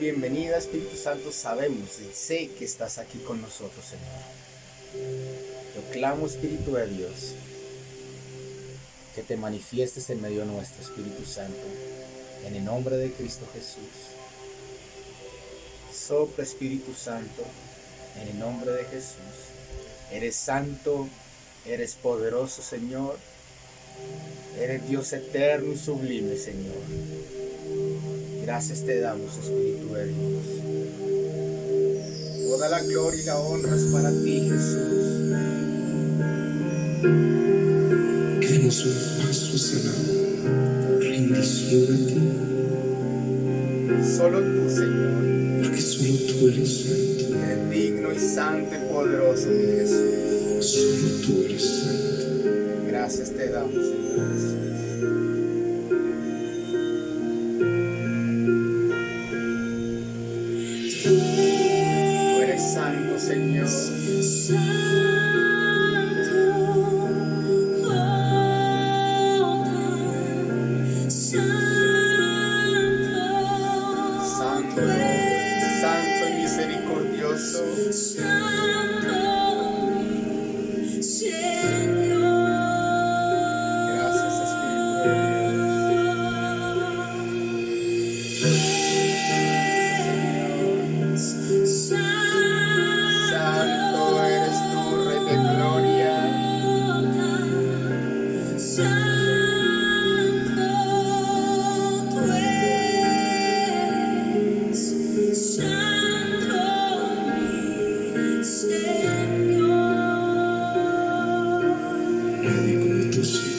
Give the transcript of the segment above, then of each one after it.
bienvenida, Espíritu Santo. Sabemos y sé que estás aquí con nosotros, Señor. Yo clamo, Espíritu de Dios, que te manifiestes en medio nuestro, Espíritu Santo, en el nombre de Cristo Jesús. Sopla, Espíritu Santo, en el nombre de Jesús. Eres santo, eres poderoso, Señor. Eres Dios eterno y sublime, Señor. Gracias te damos, Espíritu de Dios. Toda la gloria y la honra es para ti, Jesús. Queremos un paso hacia la rendición a ti, Solo tú, Señor, porque solo tú eres santo, eres digno y santo y poderoso, mi Jesús. solo tú eres santo. Gracias te damos, Señor Jesús. Tú eres santo, Señor. Santo, santo y misericordioso. Gracias, Espíritu de Dios. Santo eres tú, Rey de gloria. Nadie como tú, Señor.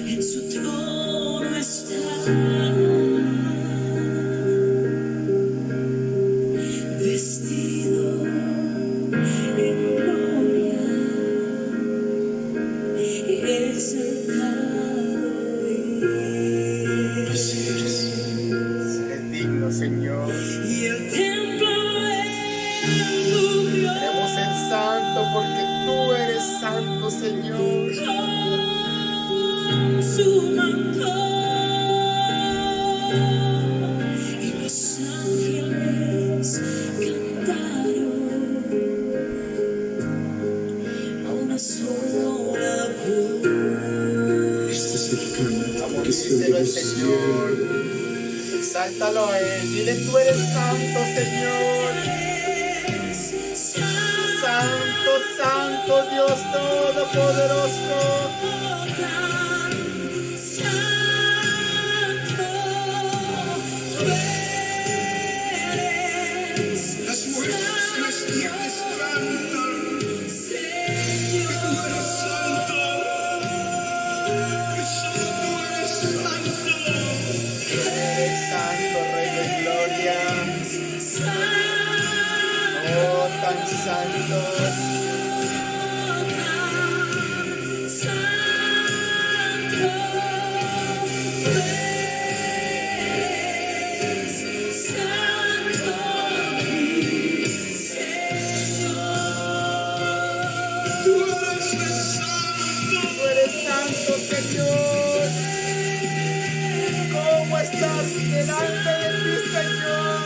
En su trono está, vestido en gloria, exaltado Así eres. Eres digno, Señor. y el templo de tu Queremos ser santo porque tú eres santo, Señor. con su manto, y los ángeles cantaron a una sola voz. Este es el canto que se oye Díselo en al los Señor. cielos. Exáltalo a Él. Dile, tú eres santo, Señor. Santo, santo, Dios Todopoderoso. Las fuerzas celestiales cantan que tú eres santo, que solo tú eres santo. Eres santo, Rey de gloria. Oh, tan santo. Tú eres santo. Tú eres santo, Señor. ¿Cómo estás delante de ti, Señor?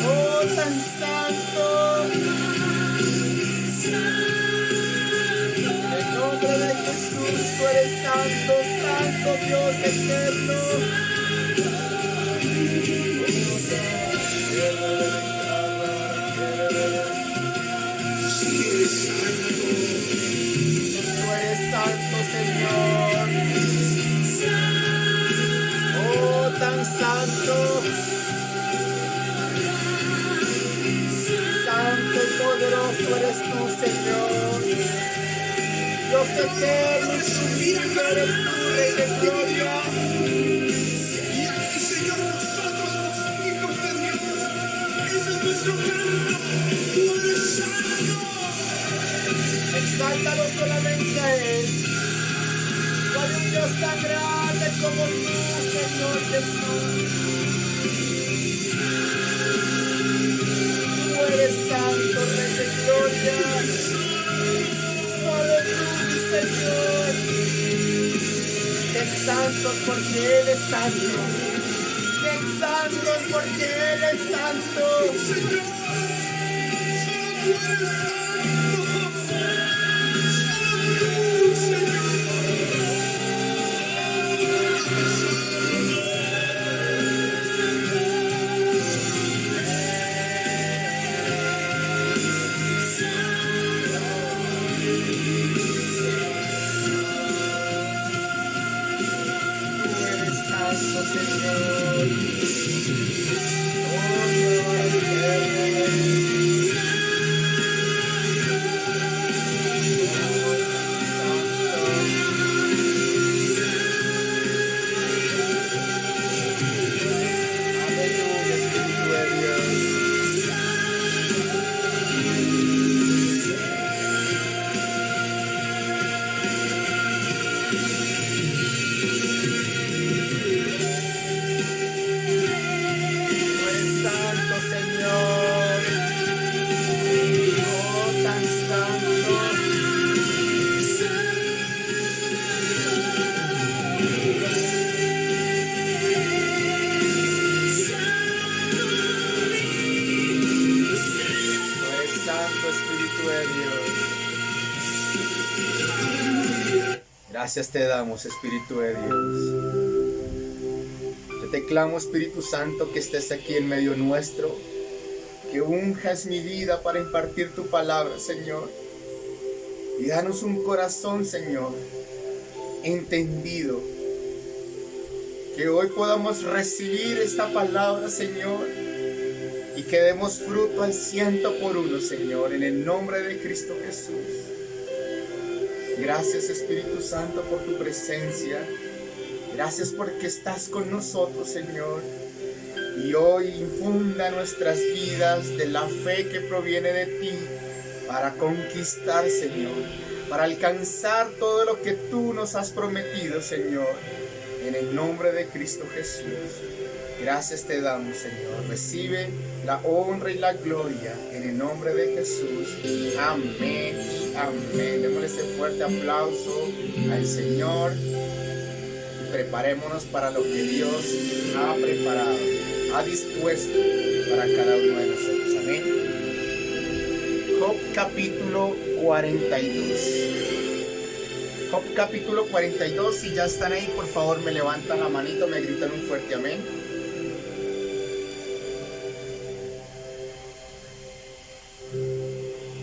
Oh, tan santo. En el nombre de Jesús, tú eres santo, santo, Dios eterno. Sí eres santo. Tú eres santo, Señor. Oh, tan santo. Santo y poderoso eres tú, Señor. Dios eterno y sublime eres tú, Rey de gloria. Y aquí, Señor, nosotros los hijos de Dios, ese es nuestro canto. Tú eres santo. Exáltalo solamente a Él. No hay un Dios tan grande como tú, Señor Jesús. Tú eres santo, Rey de gloria. Solo tú, mi Señor. Sed santos porque Él es santo. Sed santos porque Él es santo. Señor, solo tú eres santo. Tú eres santo, Señor. Oh, nueva eres. Aleluya, Espíritu de Dios. Tú eres santo, Señor. Oh, tan santo. Tú eres santo, Espíritu de Dios. Gracias te damos, Espíritu de Dios. Yo te clamo, Espíritu Santo, que estés aquí en medio nuestro, que unjas mi vida para impartir tu palabra, Señor. Y danos un corazón, Señor, entendido. Que hoy podamos recibir esta palabra, Señor, y que demos fruto al 100%, Señor, en el nombre de Cristo Jesús. Gracias, Espíritu Santo, por tu presencia. Gracias porque estás con nosotros, Señor. Y hoy infunda nuestras vidas de la fe que proviene de ti para conquistar, Señor, para alcanzar todo lo que tú nos has prometido, Señor, en el nombre de Cristo Jesús. Gracias te damos, Señor. Recibe la honra y la gloria en el nombre de Jesús. Amén y amén. Démosle ese fuerte aplauso al Señor. Preparémonos para lo que Dios ha preparado, ha dispuesto para cada uno de nosotros. Amén. Job capítulo 42. Job capítulo 42. Si ya están ahí, por favor me levantan la manito, me gritan un fuerte amén.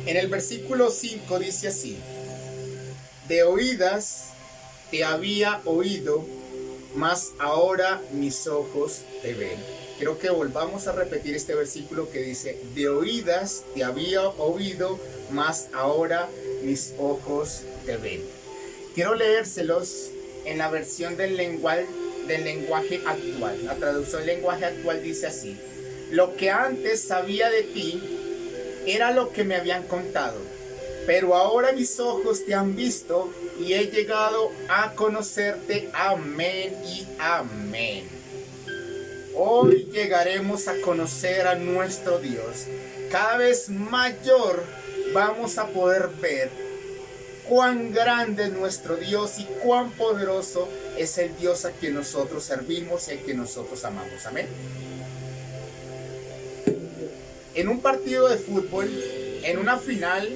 En el versículo 5 dice así: de oídas te había oído, mas ahora mis ojos te ven. Quiero que volvamos a repetir este versículo que dice: de oídas te había oído, mas ahora mis ojos te ven. Quiero leérselos en la versión del lenguaje actual. La traducción lenguaje actual dice así: lo que antes sabía de ti era lo que me habían contado, pero ahora mis ojos te han visto y he llegado a conocerte. Amén y amén. Hoy llegaremos a conocer a nuestro Dios. Cada vez mayor vamos a poder ver cuán grande es nuestro Dios y cuán poderoso es el Dios a quien nosotros servimos y a quien nosotros amamos. Amén. En un partido de fútbol, en una final,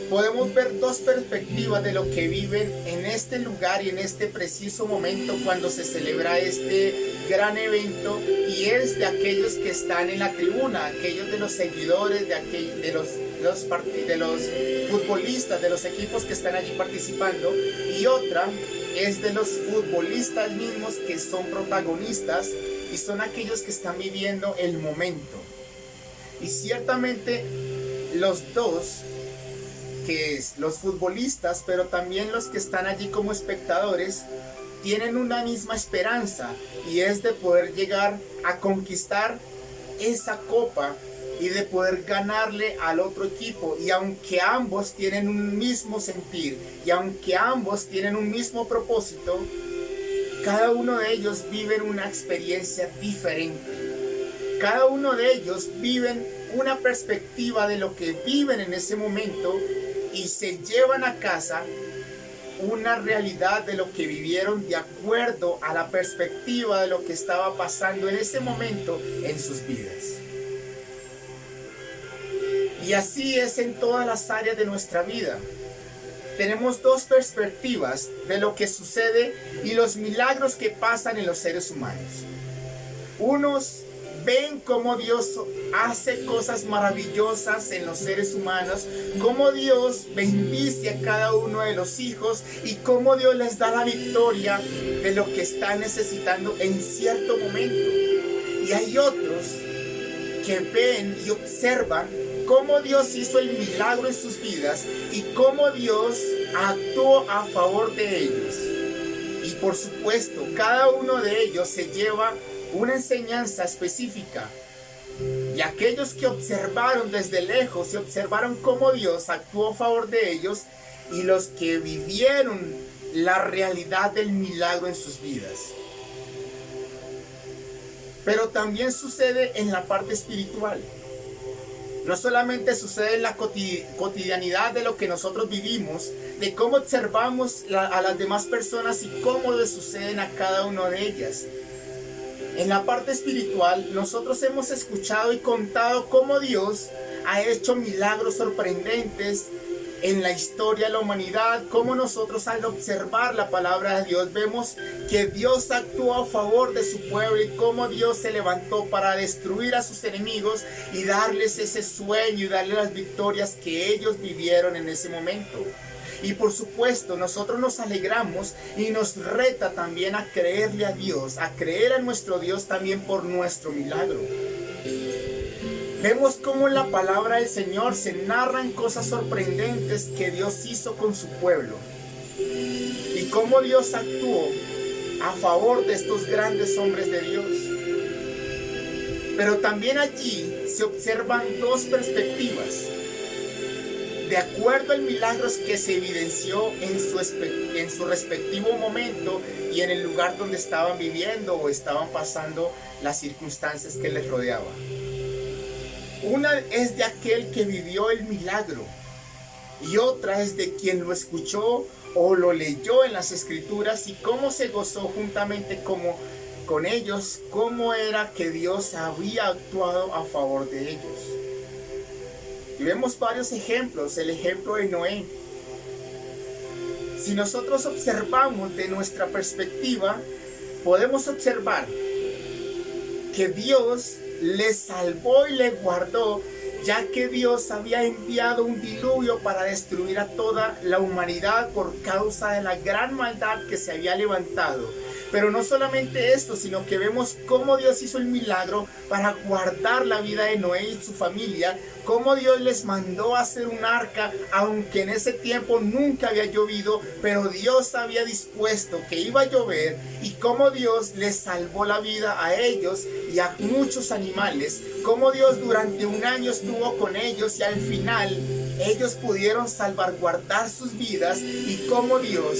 podemos ver dos perspectivas de lo que viven en este lugar y en este preciso momento cuando se celebra este gran evento, y es de aquellos que están en la tribuna, aquellos de los seguidores, de los futbolistas, de los equipos que están allí participando, y otra es de los futbolistas mismos que son protagonistas y son aquellos que están viviendo el momento. Y ciertamente los dos, que es los futbolistas, pero también los que están allí como espectadores, tienen una misma esperanza, y es de poder llegar a conquistar esa copa y de poder ganarle al otro equipo. Y aunque ambos tienen un mismo sentir y aunque ambos tienen un mismo propósito, cada uno de ellos viven una experiencia diferente. Cada uno de ellos viven una perspectiva de lo que viven en ese momento y se llevan a casa una realidad de lo que vivieron de acuerdo a la perspectiva de lo que estaba pasando en ese momento en sus vidas. Y así es en todas las áreas de nuestra vida. Tenemos dos perspectivas de lo que sucede y los milagros que pasan en los seres humanos. Unos ven cómo Dios hace cosas maravillosas en los seres humanos, cómo Dios bendice a cada uno de los hijos y cómo Dios les da la victoria de lo que están necesitando en cierto momento. Y hay otros que ven y observan cómo Dios hizo el milagro en sus vidas y cómo Dios actuó a favor de ellos. Y por supuesto, cada uno de ellos se lleva una enseñanza específica. Y aquellos que observaron desde lejos y observaron cómo Dios actuó a favor de ellos, y los que vivieron la realidad del milagro en sus vidas. Pero también sucede en la parte espiritual. No solamente sucede en la cotidianidad de lo que nosotros vivimos, de cómo observamos a las demás personas y cómo les suceden a cada una de ellas. En la parte espiritual, nosotros hemos escuchado y contado cómo Dios ha hecho milagros sorprendentes en la historia de la humanidad, cómo nosotros al observar la palabra de Dios vemos que Dios actuó a favor de su pueblo y cómo Dios se levantó para destruir a sus enemigos y darles ese sueño y darles las victorias que ellos vivieron en ese momento. Y por supuesto, nosotros nos alegramos y nos reta también a creerle a Dios, a creer a nuestro Dios también por nuestro milagro. Vemos cómo en la palabra del Señor se narran cosas sorprendentes que Dios hizo con su pueblo. Y cómo Dios actuó a favor de estos grandes hombres de Dios. Pero también allí se observan dos perspectivas. De acuerdo al milagro que se evidenció en su respectivo momento y en el lugar donde estaban viviendo o estaban pasando las circunstancias que les rodeaban. Una es de aquel que vivió el milagro y otra es de quien lo escuchó o lo leyó en las escrituras y cómo se gozó juntamente con ellos, cómo era que Dios había actuado a favor de ellos. Y vemos varios ejemplos, el ejemplo de Noé. Si nosotros observamos de nuestra perspectiva, podemos observar que Dios le salvó y le guardó, ya que Dios había enviado un diluvio para destruir a toda la humanidad por causa de la gran maldad que se había levantado. Pero no solamente esto, sino que vemos cómo Dios hizo el milagro para guardar la vida de Noé y su familia, cómo Dios les mandó a hacer un arca, aunque en ese tiempo nunca había llovido, pero Dios había dispuesto que iba a llover, y cómo Dios les salvó la vida a ellos y a muchos animales, cómo Dios durante un año estuvo con ellos y al final ellos pudieron salvaguardar sus vidas, y cómo Dios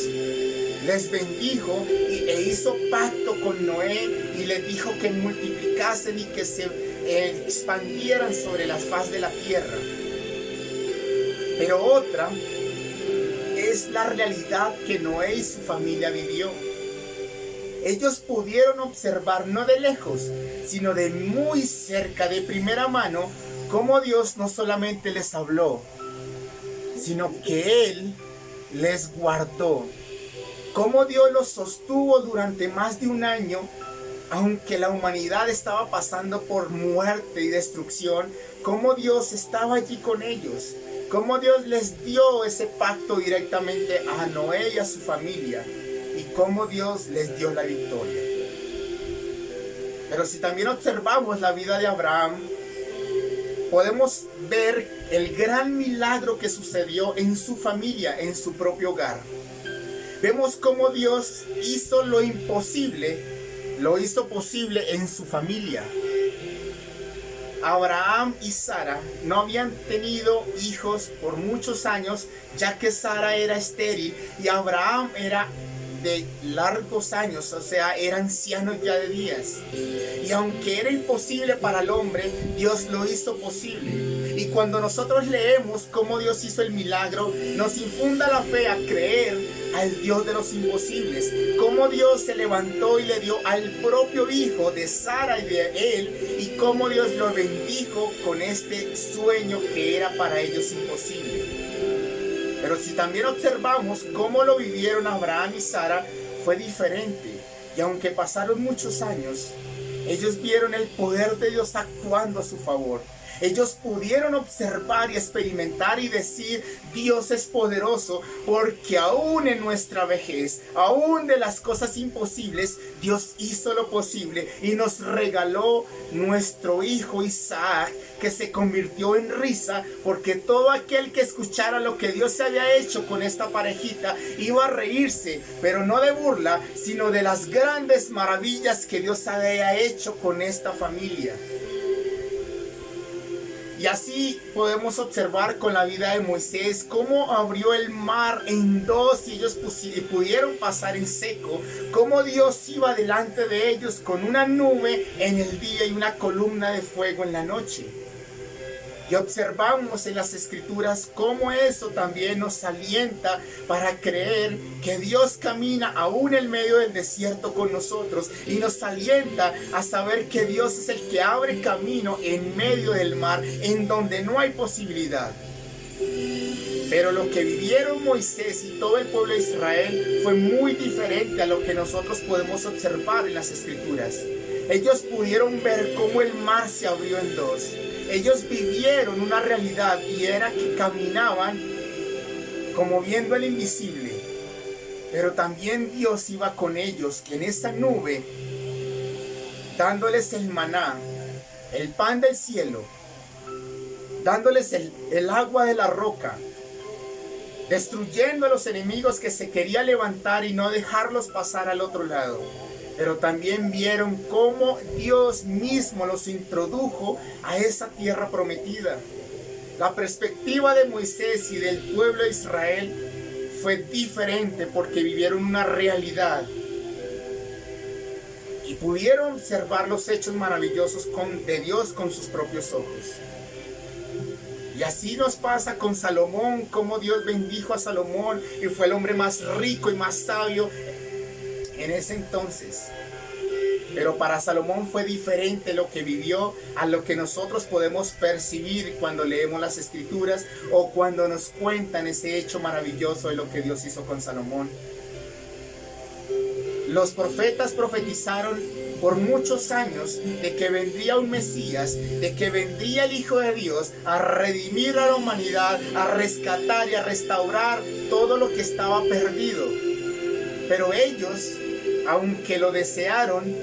les bendijo e hizo pacto con Noé y les dijo que multiplicasen y que se expandieran sobre la faz de la tierra. Pero otra es la realidad que Noé y su familia vivió. Ellos pudieron observar no de lejos, sino de muy cerca, de primera mano, cómo Dios no solamente les habló, sino que Él les guardó. Cómo Dios los sostuvo durante más de un año, aunque la humanidad estaba pasando por muerte y destrucción, cómo Dios estaba allí con ellos, cómo Dios les dio ese pacto directamente a Noé y a su familia, y cómo Dios les dio la victoria. Pero si también observamos la vida de Abraham, podemos ver el gran milagro que sucedió en su familia, en su propio hogar. Vemos cómo Dios hizo lo imposible, lo hizo posible en su familia. Abraham y Sara no habían tenido hijos por muchos años, ya que Sara era estéril y Abraham era de largos años, o sea, era anciano ya de días. Y aunque era imposible para el hombre, Dios lo hizo posible. Y cuando nosotros leemos cómo Dios hizo el milagro, nos infunda la fe a creer al Dios de los imposibles. Cómo Dios se levantó y le dio al propio hijo de Sara y de él, y cómo Dios lo bendijo con este sueño que era para ellos imposible. Pero si también observamos cómo lo vivieron Abraham y Sara, fue diferente. Y aunque pasaron muchos años, ellos vieron el poder de Dios actuando a su favor. Ellos pudieron observar y experimentar y decir: Dios es poderoso, porque aún en nuestra vejez, aún de las cosas imposibles, Dios hizo lo posible y nos regaló nuestro hijo Isaac, que se convirtió en risa, porque todo aquel que escuchara lo que Dios había hecho con esta parejita iba a reírse, pero no de burla, sino de las grandes maravillas que Dios había hecho con esta familia. Y así podemos observar con la vida de Moisés cómo abrió el mar en dos y ellos pudieron pasar en seco, cómo Dios iba delante de ellos con una nube en el día y una columna de fuego en la noche. Y observamos en las escrituras cómo eso también nos alienta para creer que Dios camina aún en medio del desierto con nosotros, y nos alienta a saber que Dios es el que abre camino en medio del mar en donde no hay posibilidad. Pero lo que vivieron Moisés y todo el pueblo de Israel fue muy diferente a lo que nosotros podemos observar en las escrituras. Ellos pudieron ver cómo el mar se abrió en dos. Ellos vivieron una realidad, y era que caminaban como viendo el invisible. Pero también Dios iba con ellos en esa nube, dándoles el maná, el pan del cielo, dándoles el agua de la roca, destruyendo a los enemigos que se querían levantar y no dejarlos pasar al otro lado. Pero también vieron cómo Dios mismo los introdujo a esa tierra prometida. La perspectiva de Moisés y del pueblo de Israel fue diferente, porque vivieron una realidad y pudieron observar los hechos maravillosos de Dios con sus propios ojos. Y así nos pasa con Salomón, cómo Dios bendijo a Salomón y fue el hombre más rico y más sabio en ese entonces. Pero para Salomón fue diferente lo que vivió a lo que nosotros podemos percibir cuando leemos las escrituras o cuando nos cuentan ese hecho maravilloso de lo que Dios hizo con Salomón. Los profetas profetizaron por muchos años de que vendría un Mesías, de que vendría el Hijo de Dios a redimir a la humanidad, a rescatar y a restaurar todo lo que estaba perdido. Pero ellos, aunque lo desearon,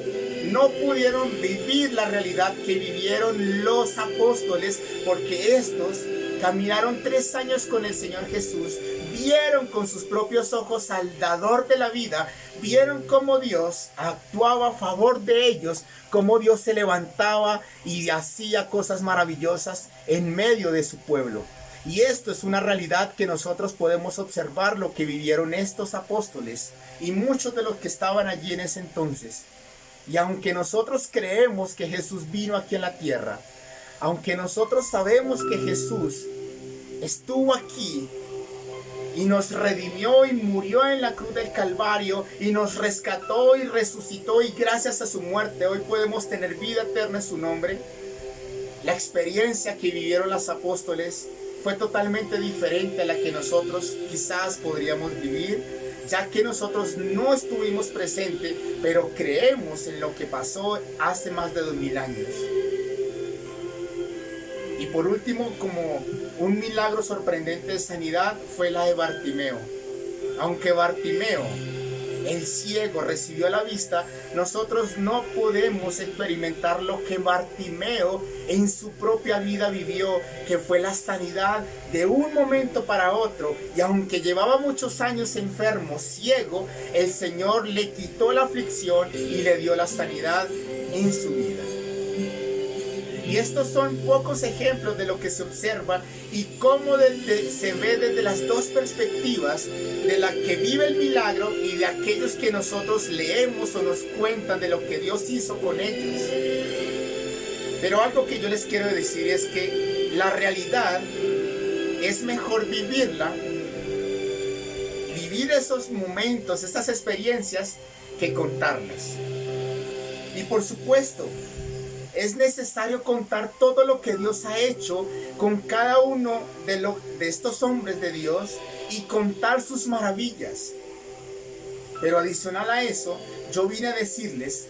no pudieron vivir la realidad que vivieron los apóstoles, porque estos caminaron 3 años con el Señor Jesús, vieron con sus propios ojos al dador de la vida, vieron cómo Dios actuaba a favor de ellos, cómo Dios se levantaba y hacía cosas maravillosas en medio de su pueblo. Y esto es una realidad que nosotros podemos observar, lo que vivieron estos apóstoles y muchos de los que estaban allí en ese entonces. Y aunque nosotros creemos que Jesús vino aquí en la tierra, aunque nosotros sabemos que Jesús estuvo aquí y nos redimió y murió en la cruz del Calvario y nos rescató y resucitó, y gracias a su muerte hoy podemos tener vida eterna en su nombre, la experiencia que vivieron los apóstoles fue totalmente diferente a la que nosotros quizás podríamos vivir, ya que nosotros no estuvimos presentes, pero creemos en lo que pasó hace más de 2000 años. Y por último, como un milagro sorprendente de sanidad, fue la de Bartimeo. Aunque Bartimeo, el ciego, recibió la vista, nosotros no podemos experimentar lo que Bartimeo en su propia vida vivió, que fue la sanidad de un momento para otro. Y aunque llevaba muchos años enfermo, ciego, el Señor le quitó la aflicción y le dio la sanidad en su vida. Y estos son pocos ejemplos de lo que se observa y cómo se ve desde las dos perspectivas, de la que vive el milagro y de aquellos que nosotros leemos o nos cuentan de lo que Dios hizo con ellos. Pero algo que yo les quiero decir es que la realidad es mejor vivirla, vivir esos momentos, esas experiencias, que contarlas. Y por supuesto, es necesario contar todo lo que Dios ha hecho con cada uno de estos hombres de Dios y contar sus maravillas. Pero adicional a eso, yo vine a decirles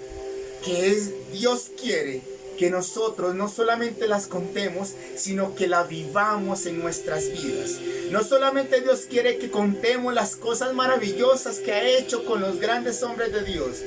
que Dios quiere que nosotros no solamente las contemos, sino que la vivamos en nuestras vidas. No solamente Dios quiere que contemos las cosas maravillosas que ha hecho con los grandes hombres de Dios,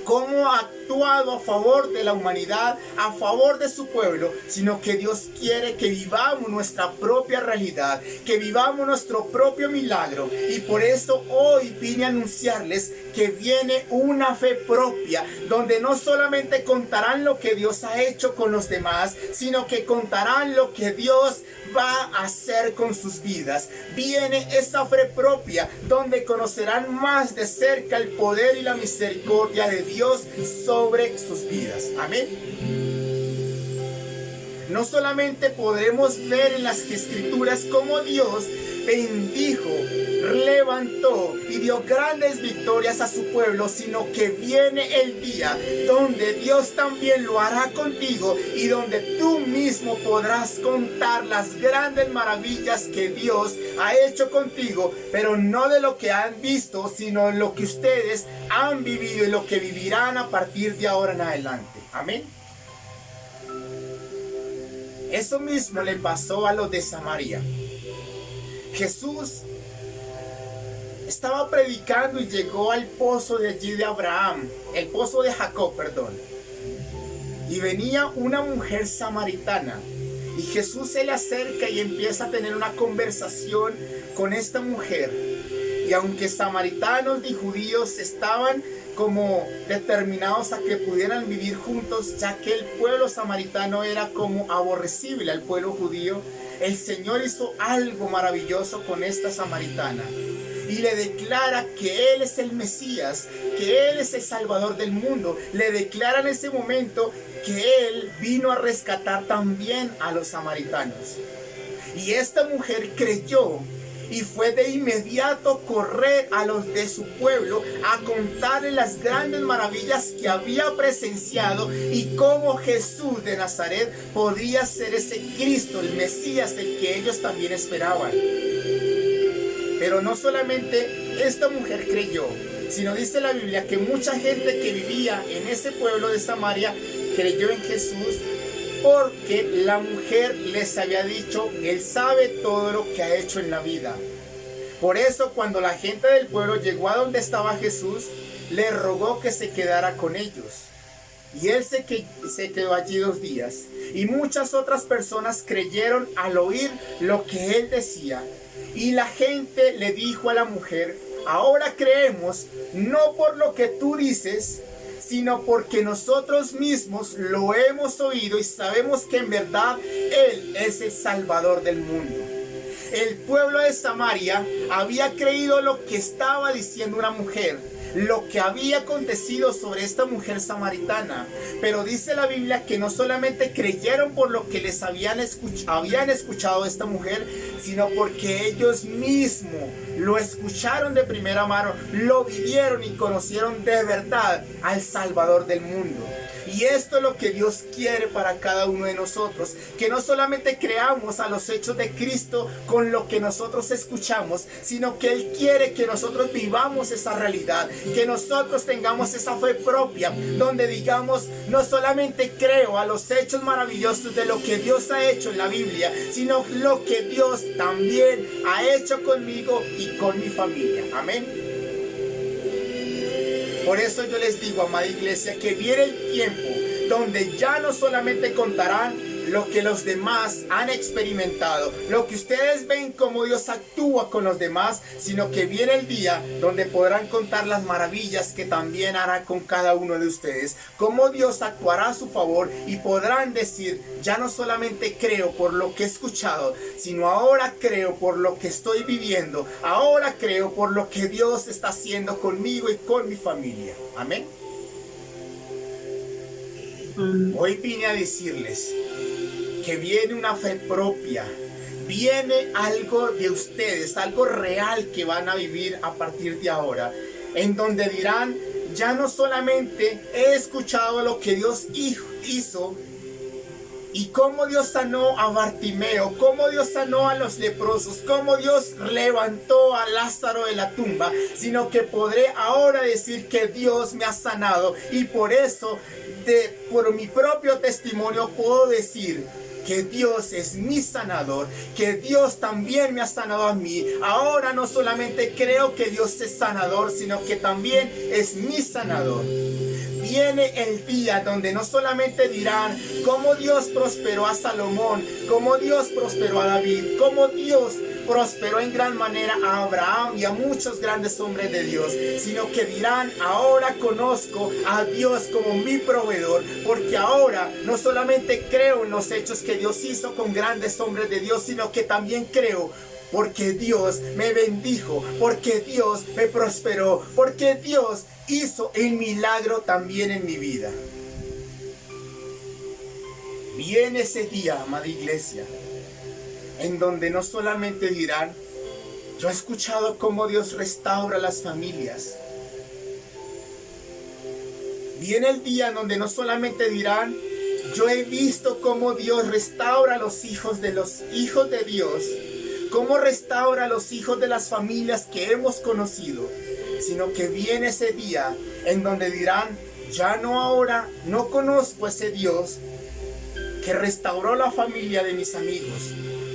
cómo ha actuado a favor de la humanidad, a favor de su pueblo, sino que Dios quiere que vivamos nuestra propia realidad, que vivamos nuestro propio milagro. Y por eso hoy vine a anunciarles que viene una fe propia, donde no solamente contarán lo que Dios ha hecho con los demás, sino que contarán lo que Dios va a hacer con sus vidas. Viene esa fe propia, donde conocerán más de cerca el poder y la misericordia de Dios sobre sus vidas. Amén. No solamente podremos ver en las escrituras cómo Dios bendijo, levantó y dio grandes victorias a su pueblo, sino que viene el día donde Dios también lo hará contigo y donde tú mismo podrás contar las grandes maravillas que Dios ha hecho contigo, pero no de lo que han visto, sino de lo que ustedes han vivido y lo que vivirán a partir de ahora en adelante. Amén. Eso mismo le pasó a los de Samaria. Jesús estaba predicando y llegó al pozo de allí de Abraham, el pozo de Jacob, perdón. Y venía una mujer samaritana. Y Jesús se le acerca y empieza a tener una conversación con esta mujer. Y aunque samaritanos y judíos estaban como determinados a que pudieran vivir juntos, ya que el pueblo samaritano era como aborrecible al pueblo judío, el Señor hizo algo maravilloso con esta samaritana y le declara que Él es el Mesías, que Él es el Salvador del mundo. Le declara en ese momento que Él vino a rescatar también a los samaritanos. Y esta mujer creyó y fue de inmediato correr a los de su pueblo a contarles las grandes maravillas que había presenciado y cómo Jesús de Nazaret podría ser ese Cristo, el Mesías, el que ellos también esperaban. Pero no solamente esta mujer creyó, sino dice la Biblia que mucha gente que vivía en ese pueblo de Samaria creyó en Jesús, porque la mujer les había dicho, Él sabe todo lo que ha hecho en la vida. Por eso cuando la gente del pueblo llegó a donde estaba Jesús, le rogó que se quedara con ellos. Y Él se quedó allí 2 días. Y muchas otras personas creyeron al oír lo que Él decía. Y la gente le dijo a la mujer, ahora creemos, no por lo que tú dices, sino porque nosotros mismos lo hemos oído y sabemos que en verdad Él es el Salvador del mundo. El pueblo de Samaria había creído lo que estaba diciendo una mujer, lo que había acontecido sobre esta mujer samaritana. Pero dice la Biblia que no solamente creyeron por lo que les habían escuchado de esta mujer, sino porque ellos mismos lo escucharon de primera mano, lo vivieron y conocieron de verdad al Salvador del mundo. Y esto es lo que Dios quiere para cada uno de nosotros, que no solamente creamos a los hechos de Cristo con lo que nosotros escuchamos, sino que Él quiere que nosotros vivamos esa realidad, que nosotros tengamos esa fe propia, donde digamos, no solamente creo a los hechos maravillosos de lo que Dios ha hecho en la Biblia, sino lo que Dios también ha hecho conmigo y con mi familia. Amén. Por eso yo les digo, amada iglesia, que viene el tiempo donde ya no solamente contarán lo que los demás han experimentado, lo que ustedes ven como Dios actúa con los demás, sino que viene el día donde podrán contar las maravillas que también hará con cada uno de ustedes, cómo Dios actuará a su favor y podrán decir, ya no solamente creo por lo que he escuchado, sino ahora creo por lo que estoy viviendo, ahora creo por lo que Dios está haciendo conmigo y con mi familia. Amén. Hoy vine a decirles que viene una fe propia, viene algo de ustedes, algo real que van a vivir a partir de ahora, en donde dirán, ya no solamente he escuchado lo que Dios hizo y cómo Dios sanó a Bartimeo, cómo Dios sanó a los leprosos, cómo Dios levantó a Lázaro de la tumba, sino que podré ahora decir que Dios me ha sanado, y por eso, por mi propio testimonio puedo decir que Dios es mi sanador, que Dios también me ha sanado a mí. Ahora no solamente creo que Dios es sanador, sino que también es mi sanador. Viene el día donde no solamente dirán cómo Dios prosperó a Salomón, cómo Dios prosperó a David, cómo Dios prosperó en gran manera a Abraham y a muchos grandes hombres de Dios, sino que dirán, ahora conozco a Dios como mi proveedor, porque ahora no solamente creo en los hechos que Dios hizo con grandes hombres de Dios, sino que también creo porque Dios me bendijo, porque Dios me prosperó, porque Dios hizo el milagro también en mi vida. Viene ese día, amada iglesia, en donde no solamente dirán, yo he escuchado cómo Dios restaura las familias. Viene el día en donde no solamente dirán, yo he visto cómo Dios restaura a los hijos de Dios, cómo restaura a los hijos de las familias que hemos conocido, sino que viene ese día en donde dirán, ya no ahora, no conozco a ese Dios que restauró la familia de mis amigos.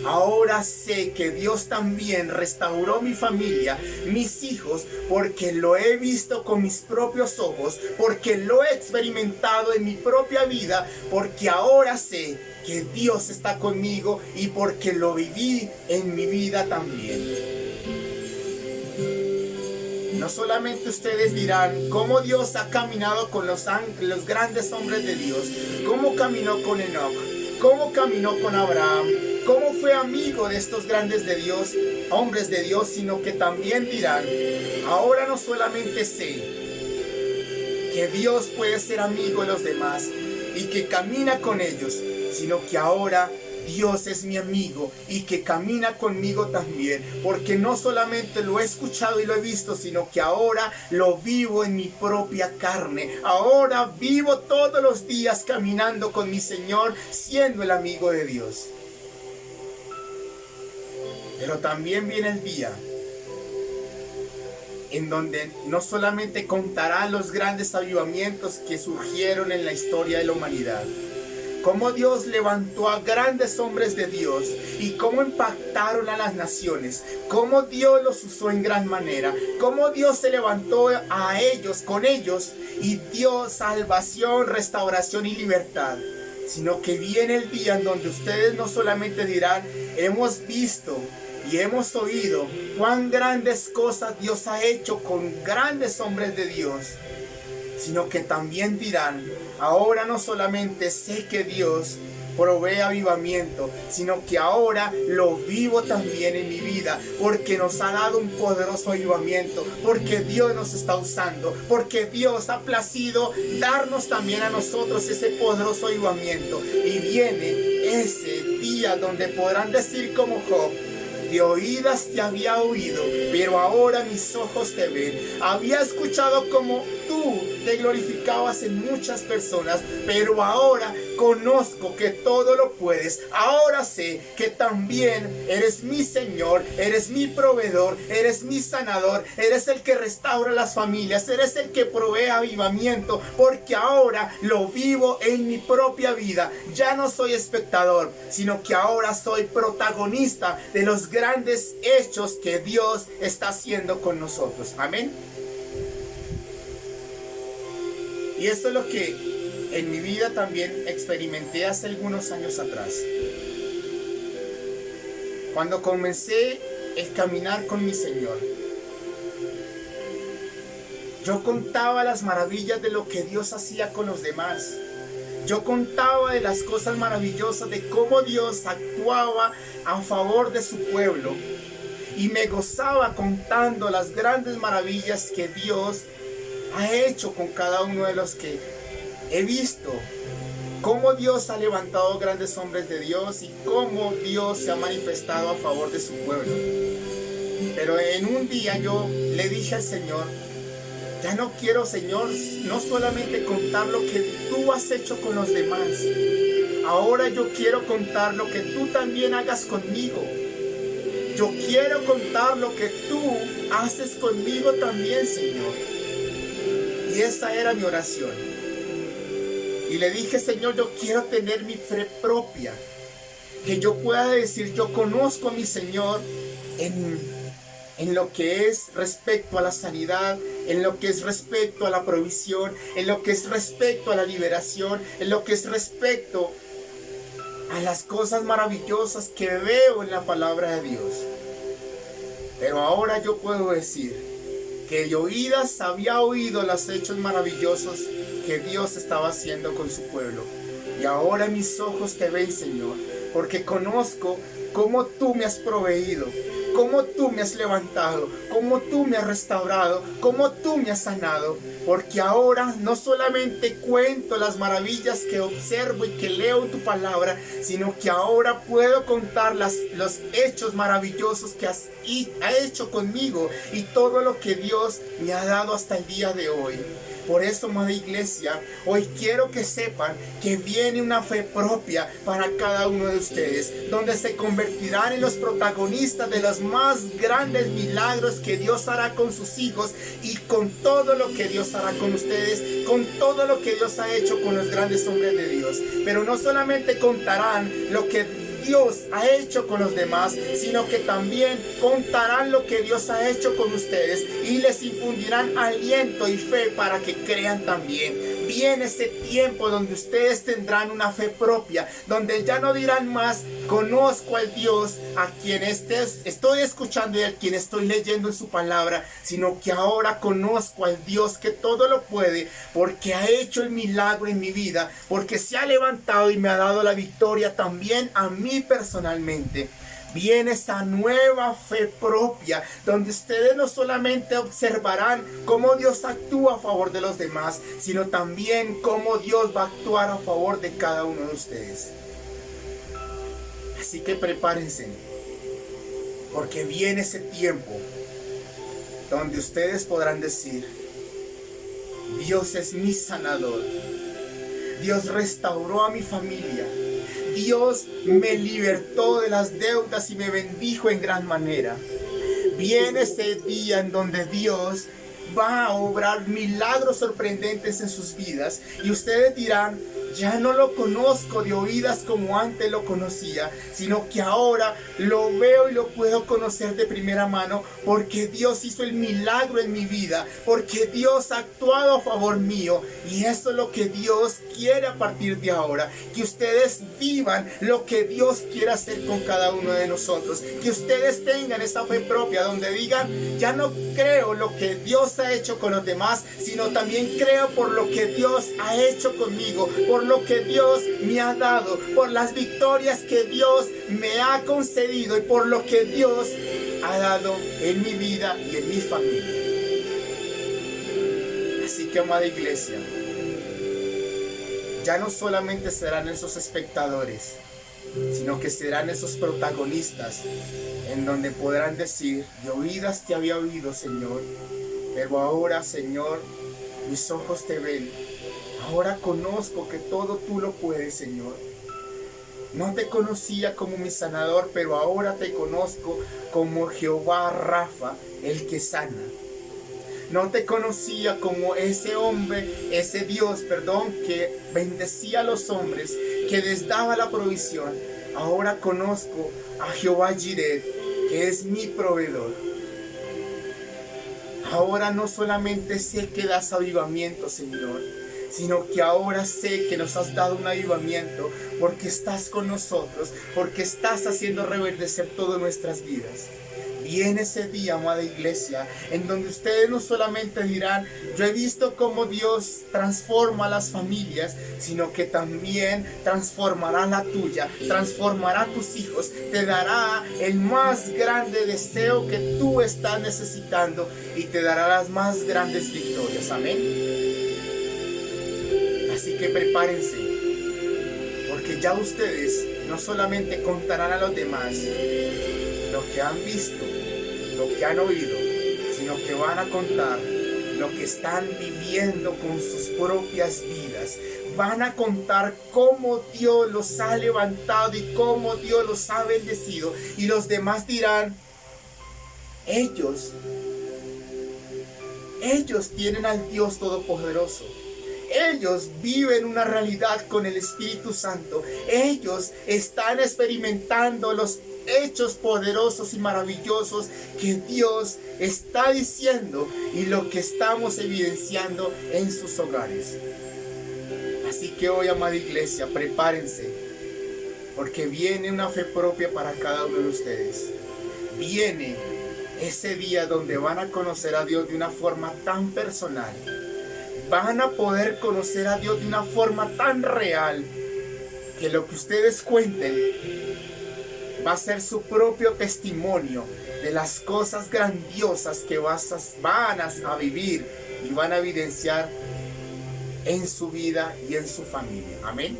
Ahora sé que Dios también restauró mi familia, mis hijos, porque lo he visto con mis propios ojos, porque lo he experimentado en mi propia vida, porque ahora sé que Dios está conmigo y porque lo viví en mi vida también. No solamente ustedes dirán cómo Dios ha caminado con los grandes hombres de Dios, cómo caminó con Enoc, cómo caminó con Abraham, cómo fue amigo de estos grandes de Dios, hombres de Dios, sino que también dirán, ahora no solamente sé que Dios puede ser amigo de los demás y que camina con ellos, sino que ahora Dios es mi amigo y que camina conmigo también, porque no solamente lo he escuchado y lo he visto, sino que ahora lo vivo en mi propia carne. Ahora vivo todos los días caminando con mi Señor, siendo el amigo de Dios. Pero también viene el día en donde no solamente contarán los grandes avivamientos que surgieron en la historia de la humanidad, cómo Dios levantó a grandes hombres de Dios y cómo impactaron a las naciones, cómo Dios los usó en gran manera, cómo Dios se levantó a ellos, con ellos, y dio salvación, restauración y libertad. Sino que viene el día en donde ustedes no solamente dirán, hemos visto y hemos oído cuán grandes cosas Dios ha hecho con grandes hombres de Dios, sino que también dirán, ahora no solamente sé que Dios provee avivamiento, sino que ahora lo vivo también en mi vida, porque nos ha dado un poderoso avivamiento, porque Dios nos está usando, porque Dios ha placido darnos también a nosotros ese poderoso avivamiento. Y viene ese día donde podrán decir como Job, de oídas te había oído, pero ahora mis ojos te ven. Había escuchado como tú te glorificabas en muchas personas, pero ahora conozco que todo lo puedes. Ahora sé que también eres mi Señor, eres mi proveedor, eres mi sanador, eres el que restaura las familias, eres el que provee avivamiento, porque ahora lo vivo en mi propia vida. Ya no soy espectador, sino que ahora soy protagonista de los grandes hechos que Dios está haciendo con nosotros. Amén. Y eso es lo que en mi vida también experimenté hace algunos años atrás. Cuando comencé el caminar con mi Señor, yo contaba las maravillas de lo que Dios hacía con los demás. Yo contaba de las cosas maravillosas, de cómo Dios actuaba a favor de su pueblo. Y me gozaba contando las grandes maravillas que Dios ha hecho con cada uno de los que he visto. Cómo Dios ha levantado grandes hombres de Dios y cómo Dios se ha manifestado a favor de su pueblo. Pero en un día yo le dije al Señor, ya no quiero, Señor, no solamente contar lo que tú has hecho con los demás. Ahora yo quiero contar lo que tú también hagas conmigo. Yo quiero contar lo que tú haces conmigo también, Señor. Y esa era mi oración. Y le dije, Señor, yo quiero tener mi fe propia. Que yo pueda decir, yo conozco a mi Señor en lo que es respecto a la sanidad, en lo que es respecto a la provisión, en lo que es respecto a la liberación, en lo que es respecto a las cosas maravillosas que veo en la palabra de Dios. Pero ahora yo puedo decir que de oídas había oído los hechos maravillosos que Dios estaba haciendo con su pueblo. Y ahora mis ojos te ven, Señor, porque conozco cómo tú me has proveído, cómo tú me has levantado, cómo tú me has restaurado, cómo tú me has sanado. Porque ahora no solamente cuento las maravillas que observo y que leo en tu palabra, sino que ahora puedo contar los hechos maravillosos que ha hecho conmigo y todo lo que Dios me ha dado hasta el día de hoy. Por eso, amada iglesia, hoy quiero que sepan que viene una fe propia para cada uno de ustedes, donde se convertirán en los protagonistas de los más grandes milagros que Dios hará con sus hijos y con todo lo que Dios hará con ustedes, con todo lo que Dios ha hecho con los grandes hombres de Dios. Pero no solamente contarán lo que Dios ha hecho con los demás, sino que también contarán lo que Dios ha hecho con ustedes y les infundirán aliento y fe para que crean también. Viene ese tiempo donde ustedes tendrán una fe propia, donde ya no dirán más, conozco al Dios a quien estoy escuchando y a quien estoy leyendo en su palabra, sino que ahora conozco al Dios que todo lo puede, porque ha hecho el milagro en mi vida, porque se ha levantado y me ha dado la victoria también a mí personalmente. Viene esa nueva fe propia, donde ustedes no solamente observarán cómo Dios actúa a favor de los demás, sino también cómo Dios va a actuar a favor de cada uno de ustedes. Así que prepárense, porque viene ese tiempo donde ustedes podrán decir, Dios es mi sanador, Dios restauró a mi familia, Dios me libertó de las deudas y me bendijo en gran manera. Viene ese día en donde Dios va a obrar milagros sorprendentes en sus vidas y ustedes dirán, ya no lo conozco de oídas como antes lo conocía, sino que ahora lo veo y lo puedo conocer de primera mano, porque Dios hizo el milagro en mi vida, porque Dios ha actuado a favor mío, y eso es lo que Dios quiere a partir de ahora, que ustedes vivan lo que Dios quiere hacer con cada uno de nosotros, que ustedes tengan esa fe propia donde digan, ya no creo lo que Dios ha hecho con los demás, sino también creo por lo que Dios ha hecho conmigo, por lo que Dios me ha dado, por las victorias que Dios me ha concedido y por lo que Dios ha dado en mi vida y en mi familia. Así que, amada iglesia, ya no solamente serán esos espectadores, sino que serán esos protagonistas en donde podrán decir, de oídas te había oído, Señor, pero ahora, Señor, mis ojos te ven. Ahora conozco que todo tú lo puedes, Señor. No te conocía como mi sanador, pero ahora te conozco como Jehová Rafa, el que sana. No te conocía como ese hombre, ese Dios, que bendecía a los hombres, que les daba la provisión. Ahora conozco a Jehová Jireh, que es mi proveedor. Ahora no solamente sé que das avivamiento, Señor, sino que ahora sé que nos has dado un avivamiento porque estás con nosotros, porque estás haciendo reverdecer todas nuestras vidas. Viene ese día, amada iglesia, en donde ustedes no solamente dirán, yo he visto cómo Dios transforma las familias, sino que también transformará la tuya, transformará tus hijos, te dará el más grande deseo que tú estás necesitando y te dará las más grandes victorias. Amén. Así que prepárense, porque ya ustedes no solamente contarán a los demás lo que han visto, lo que han oído, sino que van a contar lo que están viviendo con sus propias vidas. Van a contar cómo Dios los ha levantado y cómo Dios los ha bendecido. Y los demás dirán, ellos tienen al Dios Todopoderoso. Ellos viven una realidad con el Espíritu Santo. Ellos están experimentando los hechos poderosos y maravillosos que Dios está diciendo y lo que estamos evidenciando en sus hogares. Así que hoy, amada iglesia, prepárense, porque viene una fe propia para cada uno de ustedes. Viene ese día donde van a conocer a Dios de una forma tan personal. Van a poder conocer a Dios de una forma tan real que lo que ustedes cuenten va a ser su propio testimonio de las cosas grandiosas que van a vivir y van a evidenciar en su vida y en su familia. Amén.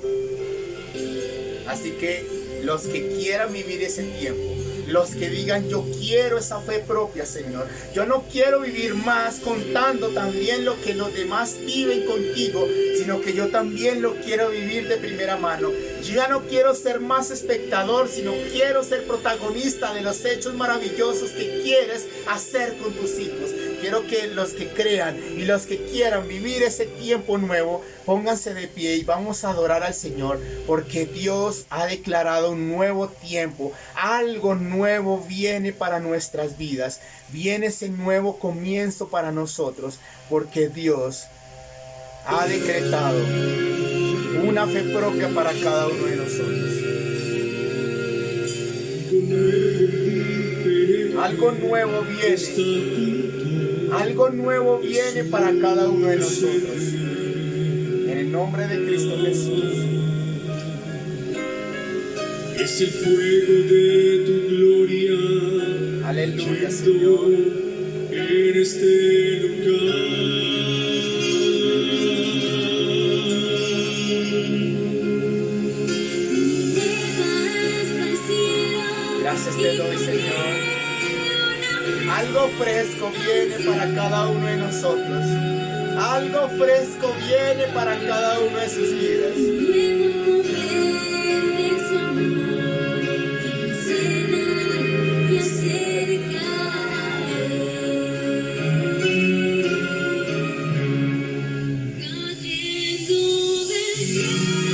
Así que los que quieran vivir ese tiempo, los que digan, yo quiero esa fe propia, Señor. Yo no quiero vivir más contando también lo que los demás viven contigo, sino que yo también lo quiero vivir de primera mano. Yo ya no quiero ser más espectador, sino quiero ser protagonista de los hechos maravillosos que quieres hacer con tus hijos. Quiero que los que crean y los que quieran vivir ese tiempo nuevo, pónganse de pie y vamos a adorar al Señor, porque Dios ha declarado un nuevo tiempo. Algo nuevo viene para nuestras vidas. Viene ese nuevo comienzo para nosotros, porque Dios ha decretado una fe propia para cada uno de nosotros. Algo nuevo viene. Algo nuevo viene para cada uno de nosotros. En el nombre de Cristo Jesús. Es el fuego de tu gloria. Aleluya, Señor. En este lugar. Gracias te doy, Señor. Algo fresco viene para cada uno de nosotros. Algo fresco viene para cada uno de sus vidas.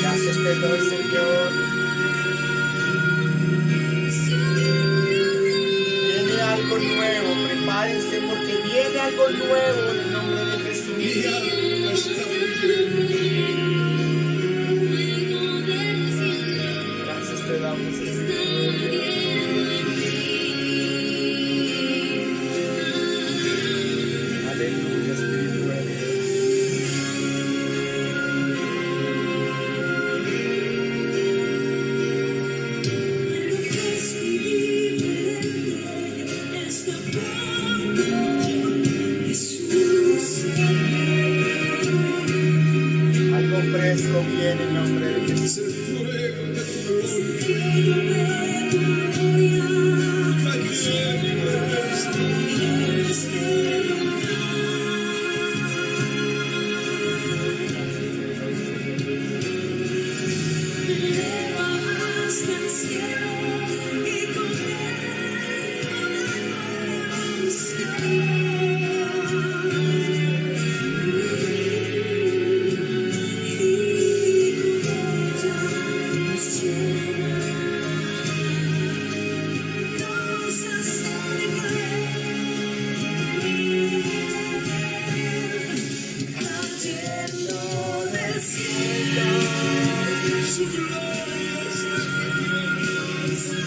Gracias te doy, Señor. Viene algo nuevo, prepárense porque viene algo nuevo en el nombre de Jesús. Mi alma está viviendo. Gracias te damos, Señor. Aleluya, Espíritu de Dios. Algo fresco viene en nombre de Jesús. Es el fuego de tu gloria.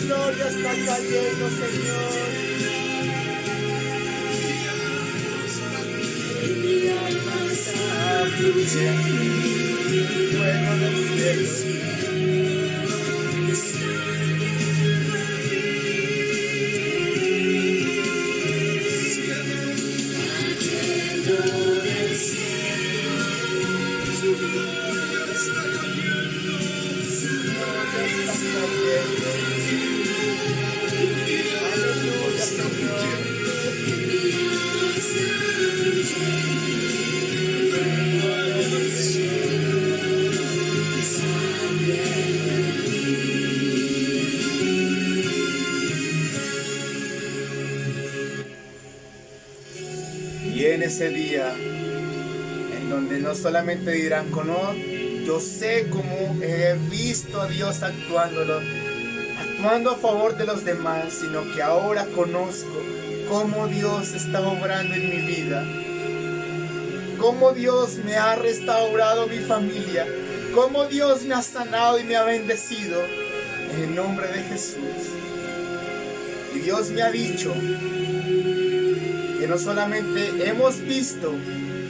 Gloria está cayendo, Señor. Mi alma está fluyendo, fuego del cielo. Aleluya, Señor. Viene ese día en donde no solamente dirán, yo sé cómo he visto a Dios actuando a favor de los demás, sino que ahora conozco cómo Dios está obrando en mi vida, cómo Dios me ha restaurado mi familia, cómo Dios me ha sanado y me ha bendecido en el nombre de Jesús. Y Dios me ha dicho que no solamente hemos visto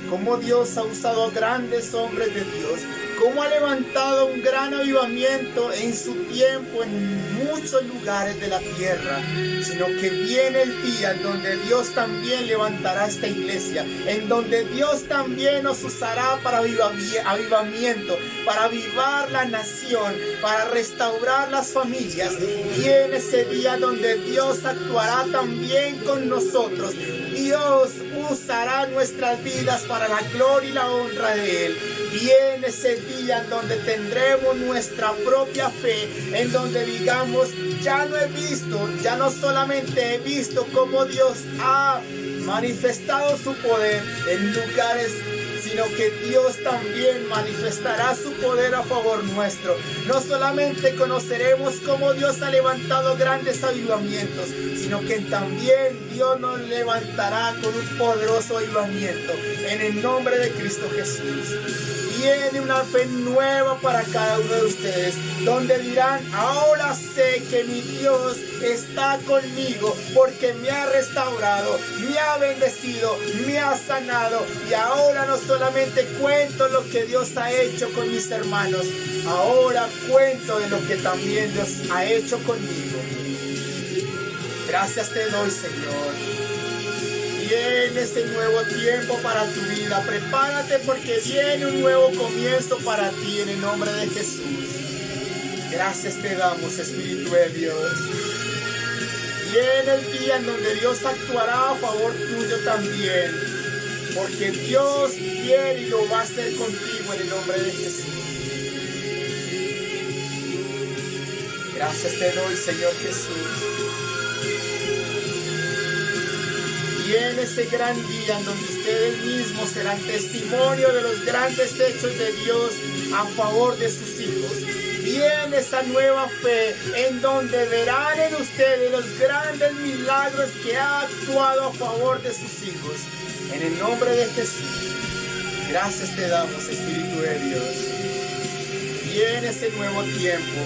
cómo Dios ha usado a grandes hombres de Dios, cómo ha levantado un gran avivamiento en su tiempo en muchos lugares de la tierra, sino que viene el día en donde Dios también levantará esta iglesia, en donde Dios también nos usará para avivamiento, para avivar la nación, para restaurar las familias. Viene ese día donde Dios actuará también con nosotros. Dios usará nuestras vidas para la gloria y la honra de Él. Viene ese día en donde tendremos nuestra propia fe, en donde digamos, ya no solamente he visto cómo Dios ha manifestado su poder en lugares, sino que Dios también manifestará su poder a favor nuestro. No solamente conoceremos cómo Dios ha levantado grandes avivamientos, sino que también Dios nos levantará con un poderoso avivamiento en el nombre de Cristo Jesús. Viene una fe nueva para cada uno de ustedes, donde dirán, ahora sé que mi Dios está conmigo, porque me ha restaurado, me ha bendecido, me ha sanado, y ahora no solamente cuento lo que Dios ha hecho con mis hermanos, ahora cuento de lo que también Dios ha hecho conmigo. Gracias te doy, Señor. Viene ese nuevo tiempo para tu vida. Prepárate porque viene un nuevo comienzo para ti en el nombre de Jesús. Gracias te damos, Espíritu de Dios. Viene el día en donde Dios actuará a favor tuyo también, porque Dios quiere y lo va a hacer contigo en el nombre de Jesús. Gracias te doy, Señor Jesús. Viene ese gran día en donde ustedes mismos serán testimonio de los grandes hechos de Dios a favor de sus hijos. Viene esa nueva fe en donde verán en ustedes los grandes milagros que ha actuado a favor de sus hijos. En el nombre de Jesús, gracias te damos, Espíritu de Dios. Viene ese nuevo tiempo.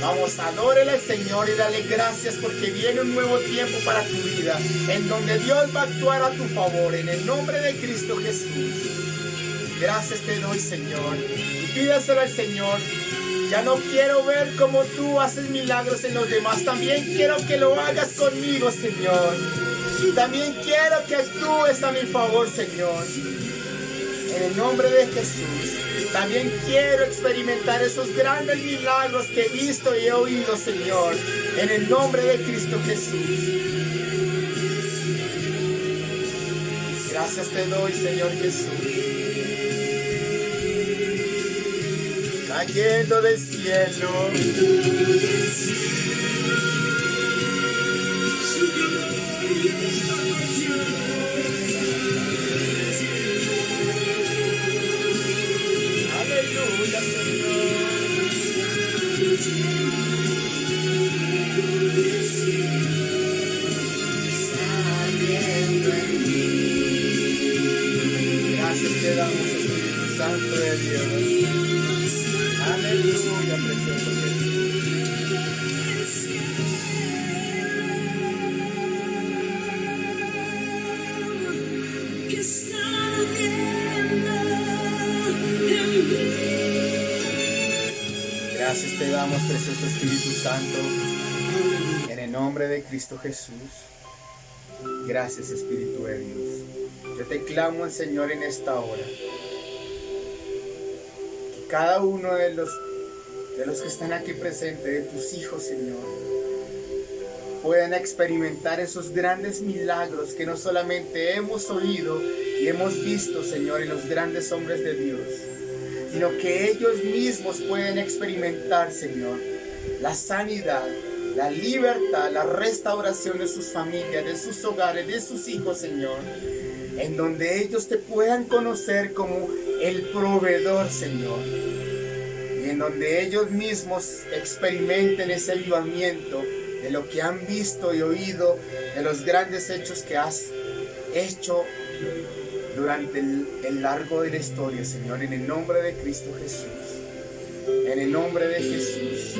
Vamos, adórele al Señor y dale gracias porque viene un nuevo tiempo para tu vida, en donde Dios va a actuar a tu favor, en el nombre de Cristo Jesús. Gracias te doy, Señor. Y pídeselo al Señor. Ya no quiero ver cómo tú haces milagros en los demás. También quiero que lo hagas conmigo, Señor. Y también quiero que actúes a mi favor, Señor. En el nombre de Jesús. También quiero experimentar esos grandes milagros que he visto y he oído, Señor. En el nombre de Cristo Jesús. Gracias te doy, Señor Jesús. Cayendo del cielo. Aleluya, Señor. Gracias te damos, Espíritu Santo de Dios. Aleluya. te damos, precioso Espíritu Santo, en el nombre de Cristo Jesús. Gracias, Espíritu de Dios. Yo te clamo al Señor en esta hora. Que cada uno de los que están aquí presentes, de tus hijos, Señor, puedan experimentar esos grandes milagros que no solamente hemos oído y hemos visto, Señor, en los grandes hombres de Dios, sino que ellos mismos pueden experimentar, Señor, la sanidad, la libertad, la restauración de sus familias, de sus hogares, de sus hijos, Señor, en donde ellos te puedan conocer como el proveedor, Señor, y en donde ellos mismos experimenten ese avivamiento de lo que han visto y oído, de los grandes hechos que has hecho durante el largo de la historia, Señor, en el nombre de Cristo Jesús, en el nombre de Jesús.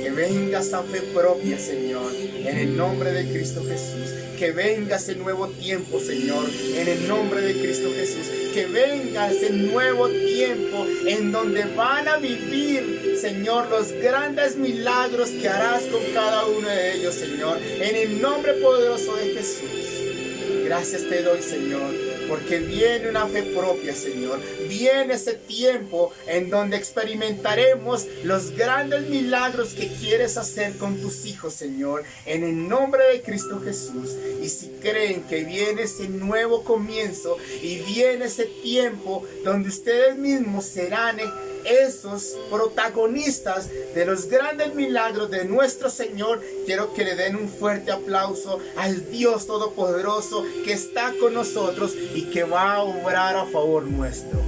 Que venga esa fe propia, Señor, en el nombre de Cristo Jesús. Que venga ese nuevo tiempo, Señor, en el nombre de Cristo Jesús. Que venga ese nuevo tiempo en donde van a vivir, Señor, los grandes milagros que harás con cada uno de ellos, Señor, en el nombre poderoso de Jesús. Gracias te doy, Señor, porque viene una fe propia, Señor. Viene ese tiempo en donde experimentaremos los grandes milagros que quieres hacer con tus hijos, Señor, en el nombre de Cristo Jesús. Y si creen que viene ese nuevo comienzo y viene ese tiempo donde ustedes mismos serán esos protagonistas de los grandes milagros de nuestro Señor, quiero que le den un fuerte aplauso al Dios Todopoderoso que está con nosotros y que va a obrar a favor nuestro.